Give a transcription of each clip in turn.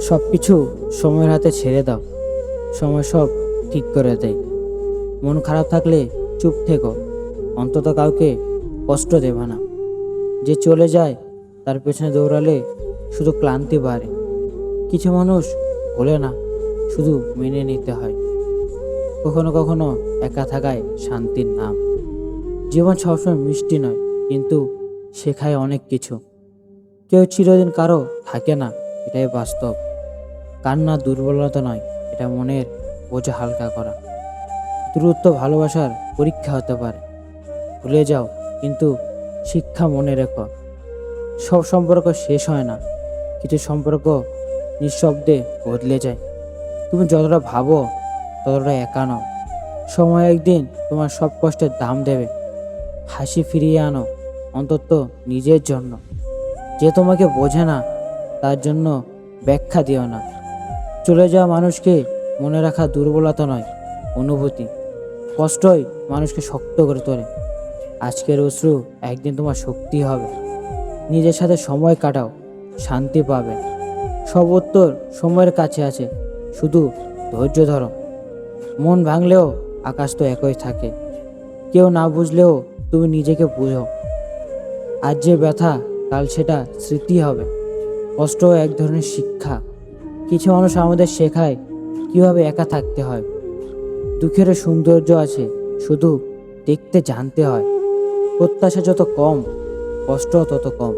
সব কিছু সময়ের হাতে ছেড়ে দাও। সময় সব ঠিক করে দেয়। মন খারাপ থাকলে চুপ থেকো, অন্তত কাউকে কষ্ট দেবে না। যে চলে যায় তার পেছনে দৌড়ালে শুধু ক্লান্তি বাড়ে। কিছু মানুষ ভোলে না, শুধু মেনে নিতে হয়। কখনো কখনো একা থাকায় শান্তির নাম। জীবন সবসময় মিষ্টি নয়, কিন্তু শেখায় অনেক কিছু। কেউ চিরদিন কারো থাকে না, এটাই বাস্তব। কান্না দুর্বলতা নয়, এটা মনের বোঝা হালকা করা। দূরত্ব ভালোবাসার পরীক্ষা হতে পারে। ভুলে যাও, কিন্তু শিক্ষা মনে রেখো। সব সম্পর্ক শেষ হয় না, কিছু সম্পর্ক নিঃশব্দে বদলে যায়। তুমি যতটা ভাবো ততটা একা নও। সময় একদিন তোমার সব কষ্টের দাম দেবে। হাসি ফিরিয়ে আনো, অন্তত নিজের জন্য। যে তোমাকে বোঝে না তার জন্য ব্যাখ্যা দিও না। চলে যাওয়া মানুষকে মনে রাখা দুর্বলতা নয়, অনুভূতি। কষ্টই মানুষকে শক্ত করে তোলে। আজকের অশ্রু একদিন তোমার শক্তি হবে। নিজের সাথে সময় কাটাও, শান্তি পাবে। সব উত্তর সময়ের কাছে আছে, শুধু ধৈর্য ধরো। মন ভাঙলেও আকাশ তো একই থাকে। কেউ না বুঝলেও তুমি নিজেকে বুঝো। আজ যে ব্যথা, কাল সেটা স্মৃতি হবে। কষ্ট এক ধরনের শিক্ষা। কিছু মানুষ আমাদের শেখায় কিভাবে একা থাকতে হয়। দুঃখেরও সৌন্দর্য আছে, শুধু দেখতে জানতে হয়। প্রত্যাশা যত কম, কষ্ট তত কম।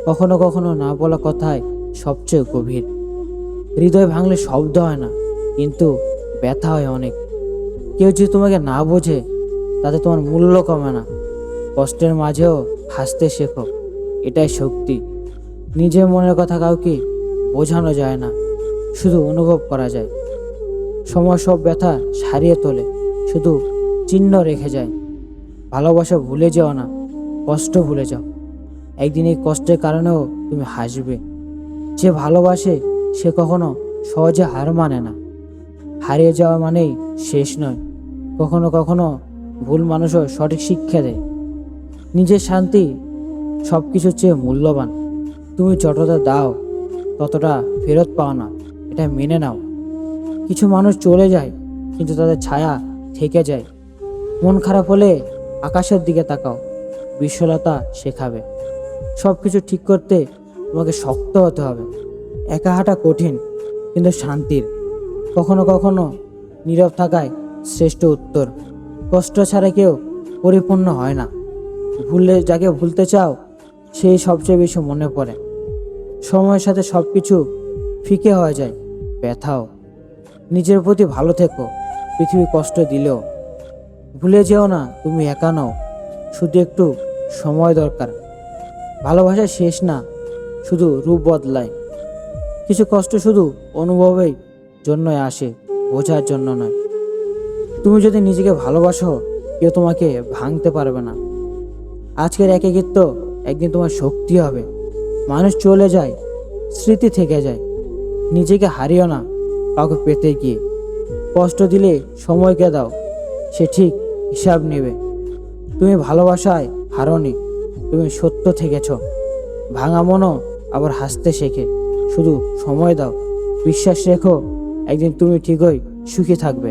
কখনো কখনো না বলা কথায় সবচেয়ে গভীর। হৃদয় ভাঙলে শব্দ হয় না, কিন্তু ব্যথা হয় অনেক। কেউ যদি তোমাকে না বোঝে, তাতে তোমার মূল্য কমে না। কষ্টের মাঝেও হাসতে শেখো, এটাই শক্তি। নিজের মনের কথা কাউকে বোঝানো যায় না, শুধু অনুভব করা যায়। সময় সব ব্যথা সারিয়ে তোলে, শুধু চিহ্ন রেখে যায়। ভালোবাসা ভুলে যাও না, কষ্ট ভুলে যাও। একদিন এই কষ্টের কারণেও তুমি হাসবে। যে ভালোবাসে সে কখনো সহজে হার মানে না। হারিয়ে যাওয়া মানেই শেষ নয়। কখনো কখনো ভুল মানুষও সঠিক শিক্ষা দেয়। নিজের শান্তি সব কিছুর চেয়ে মূল্যবান। তুমি যতটা দাও ততটা ফেরত পাও না, এটা মেনে নাও। কিছু মানুষ চলে যায়, কিন্তু তাদের ছায়া থেকে যায়। মন খারাপ হলে আকাশের দিকে তাকাও, বিশ্বলতা শেখাবে। সব কিছু ঠিক করতে তোমাকে শক্ত হতে হবে। একা হাঁটা কঠিন, কিন্তু শান্তির। কখনো কখনো নীরব থাকায় শ্রেষ্ঠ উত্তর। কষ্ট ছাড়া কেউ পরিপূর্ণ হয় না। যাকে ভুলতে চাও সেই সবচেয়ে বেশি মনে পড়ে। সময়ের সাথে সব কিছু ফিকে হয়ে যায়, ব্যথাও। নিজের প্রতি ভালো থেকো, পৃথিবী কষ্ট দিলেও। ভুলে যেও না তুমি একা নও, শুধু একটু সময় দরকার। ভালোবাসা শেষ না, শুধু রূপ বদলায়। কিছু কষ্ট শুধু অনুভবের জন্যই আসে, বোঝার জন্য নয়। তুমি যদি নিজেকে ভালোবাসো, কেউ তোমাকে ভাঙতে পারবে না। আজকের একাকিত্ব একদিন তোমার শক্তি হবে। মানুষ চলে যায়, স্মৃতি থেকে যায়। নিজেকে হারিও না কাউকে পেতে গিয়ে। কষ্ট দিলে সময়কে দাও, সে ঠিক হিসাব নেবে। তুমি ভালোবাসায় হারোনি, তুমি সত্য থেকেছ। ভাঙা মনও আবার হাসতে শেখে, শুধু সময় দাও। বিশ্বাস রেখো, একদিন তুমি ঠিকই সুখী থাকবে।